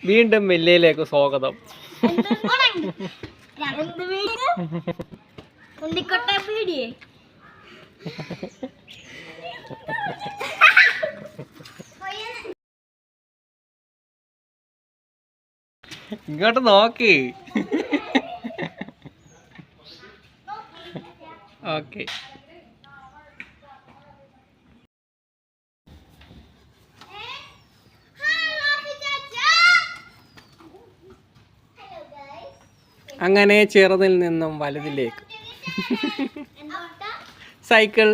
വീണ്ടും വെല്ലിയിലേക്ക് സ്വാഗതം. ഇങ്ങോട്ട് നോക്ക്. ഓക്കെ. അങ്ങനെ ചെറുതിൽ നിന്നും വലുതിലേക്ക് സൈക്കിൾ.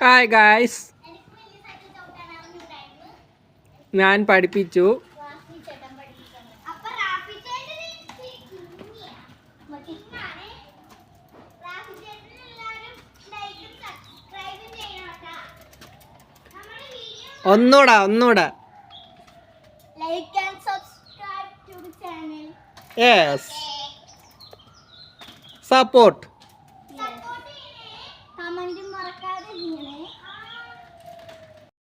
ഹായ് ഗായ്സ്, ഞാൻ പഠിപ്പിച്ചു. ഒന്നൂടാ like and subscribe to the channel. Yes, support. Comment മറക്കാതെ ചെയ്യണേ.